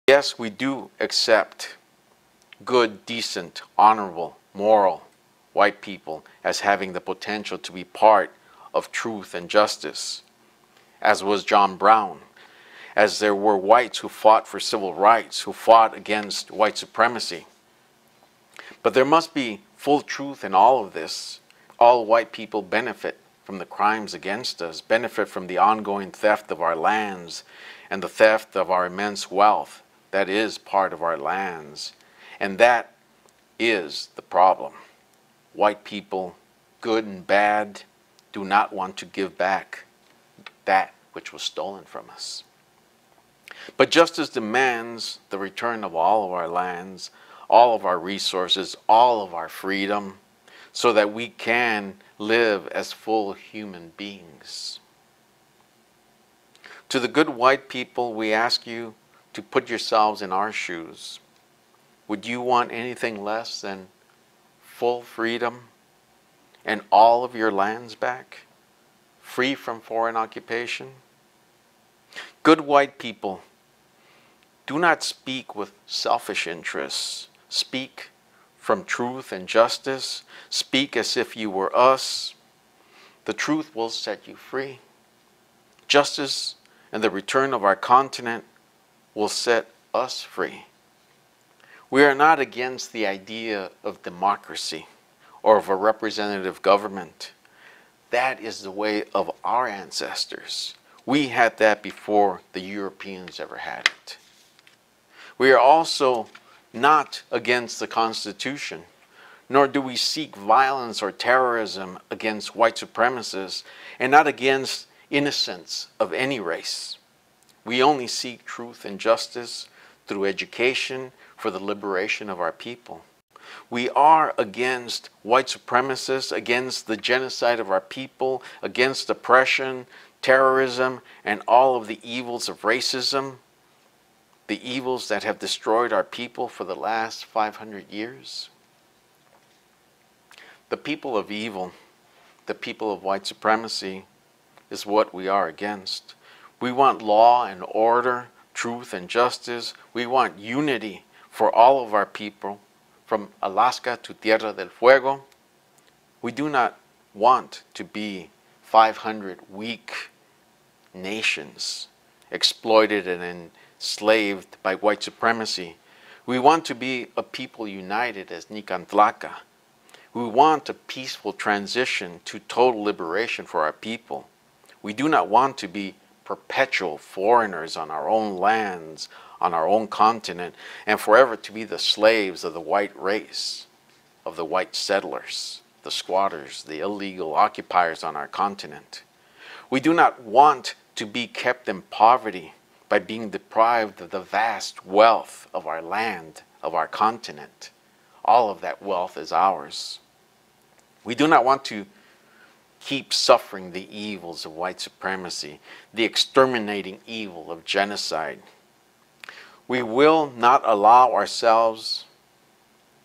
Yes, we do accept good, decent, honorable, moral white people as having the potential to be part of truth and justice, as was John Brown, as there were whites who fought for civil rights, who fought against white supremacy. But there must be full truth in all of this. All white people benefit from the crimes against us, benefit from the ongoing theft of our lands and the theft of our immense wealth that is part of our lands. And that is the problem. White people, good and bad, do not want to give back that which was stolen from us. But justice demands the return of all of our lands, all of our resources, all of our freedom, so that we can live as full human beings. To the good white people, we ask you to put yourselves in our shoes. Would you want anything less than full freedom and all of your lands back, free from foreign occupation? Good white people, do not speak with selfish interests. Speak from truth and justice. Speak as if you were us. The truth will set you free. Justice and the return of our continent will set us free. We are not against the idea of democracy or of a representative government. That is the way of our ancestors. We had that before the Europeans ever had it. We are also not against the Constitution, nor do we seek violence or terrorism against white supremacists, and not against innocents of any race. We only seek truth and justice through education for the liberation of our people. We are against white supremacists, against the genocide of our people, against oppression, terrorism, and all of the evils of racism, the evils that have destroyed our people for the last 500 years. The people of evil, the people of white supremacy, is what we are against. We want law and order, truth and justice. We want unity for all of our people, from Alaska to Tierra del Fuego. We do not want to be 500 weak nations exploited and enslaved by white supremacy. We want to be a people united as Nican Tlaca. We want a peaceful transition to total liberation for our people. We do not want to be perpetual foreigners on our own lands, on our own continent, and forever to be the slaves of the white race, of the white settlers, the squatters, the illegal occupiers on our continent. We do not want to be kept in poverty by being deprived of the vast wealth of our land, of our continent. All of that wealth is ours. We do not want to keep suffering the evils of white supremacy, the exterminating evil of genocide. We will not allow ourselves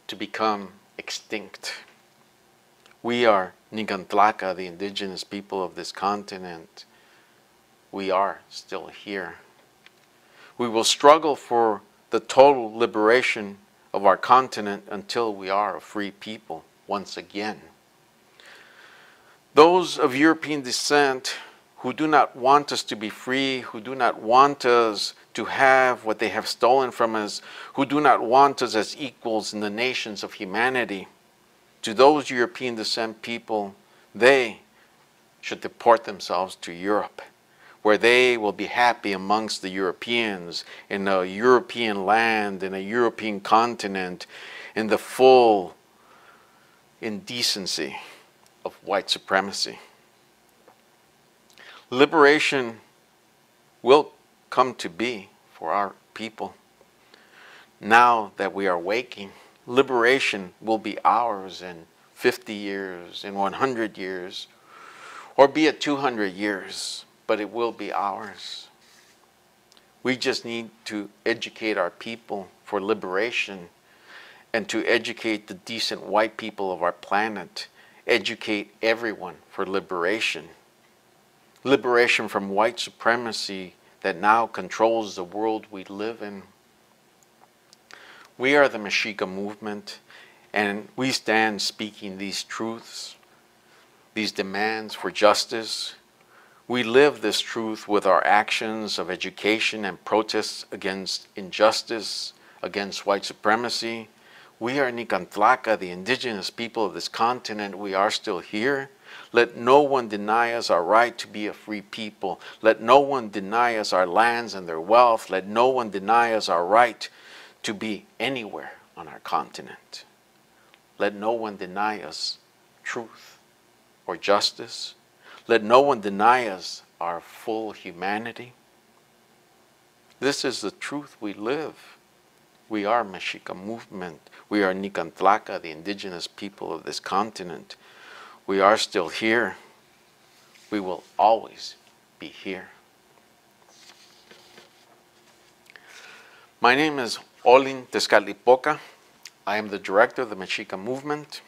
to become extinct. We are Nican Tlaca, the indigenous people of this continent. We are still here. We will struggle for the total liberation of our continent until we are a free people once again. Those of European descent who do not want us to be free, who do not want us to have what they have stolen from us, who do not want us as equals in the nations of humanity, to those European descent people, they should deport themselves to Europe, where they will be happy amongst the Europeans, in a European land, in a European continent, in the full indecency of white supremacy. Liberation will come to be for our people. Now that we are waking, liberation will be ours in 50 years, in 100 years, or be it 200 years. But it will be ours. We just need to educate our people for liberation and to educate the decent white people of our planet. Educate everyone for liberation. Liberation from white supremacy that now controls the world we live in. We are the Mexica Movement, and we stand speaking these truths, these demands for justice. We live this truth with our actions of education and protests against injustice, against white supremacy. We are Nican Tlaca, the indigenous people of this continent. We are still here. Let no one deny us our right to be a free people. Let no one deny us our lands and their wealth. Let no one deny us our right to be anywhere on our continent. Let no one deny us truth or justice. Let no one deny us our full humanity. This is the truth we live. We are Mexica Movement. We are Nican Tlaca, the indigenous people of this continent. We are still here. We will always be here. My name is Olin Tezcalipoca. I am the director of the Mexica Movement.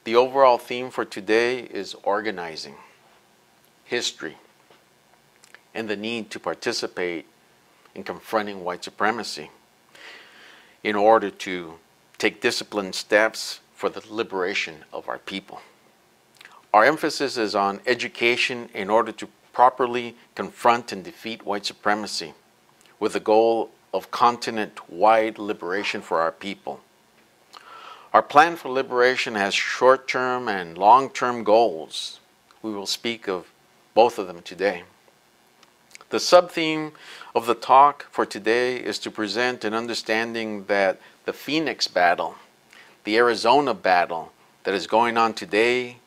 The overall theme for today is organizing, history, and the need to participate in confronting white supremacy in order to take disciplined steps for the liberation of our people. Our emphasis is on education in order to properly confront and defeat white supremacy with the goal of continent-wide liberation for our people. Our plan for liberation has short-term and long-term goals. We will speak of both of them today. The sub-theme of the talk for today is to present an understanding that the Phoenix battle, the Arizona battle that is going on today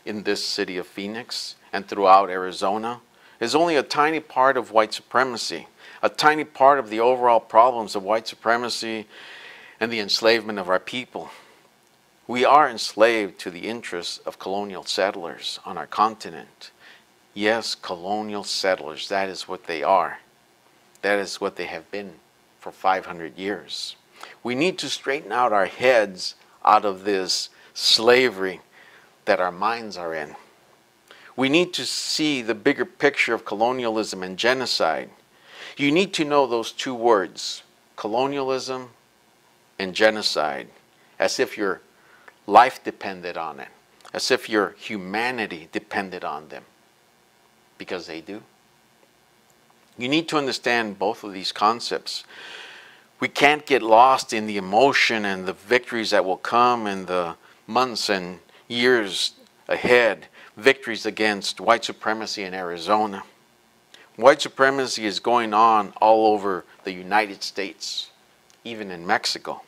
in this city of Phoenix and throughout Arizona is only a tiny part of white supremacy, a tiny part of the overall problems of white supremacy and the enslavement of our people. We are enslaved to the interests of colonial settlers on our continent. Yes, colonial settlers, that is what they are. That is what they have been for 500 years. We need to straighten out our heads out of this slavery that our minds are in. We need to see the bigger picture of colonialism and genocide. You need to know those two words, colonialism and genocide, as if your life depended on it, as if your humanity depended on them, because they do. You need to understand both of these concepts. We can't get lost in the emotion and the victories that will come in the months and years ahead, victories against white supremacy in Arizona. White supremacy is going on all over the United States, even in Mexico,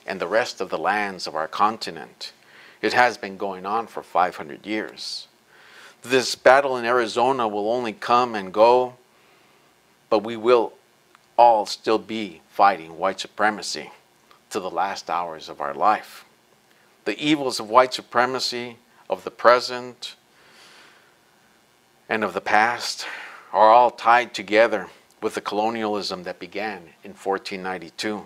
and the rest of the lands of our continent. It has been going on for 500 years. This battle in Arizona will only come and go, but we will all still be fighting white supremacy to the last hours of our life. The evils of white supremacy of the present and of the past are all tied together with the colonialism that began in 1492.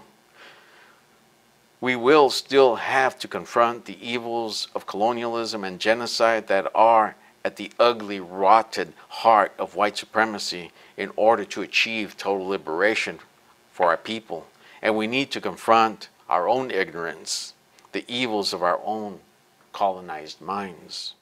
We will still have to confront the evils of colonialism and genocide that are at the ugly, rotted heart of white supremacy in order to achieve total liberation for our people. And we need to confront our own ignorance, the evils of our own colonized minds.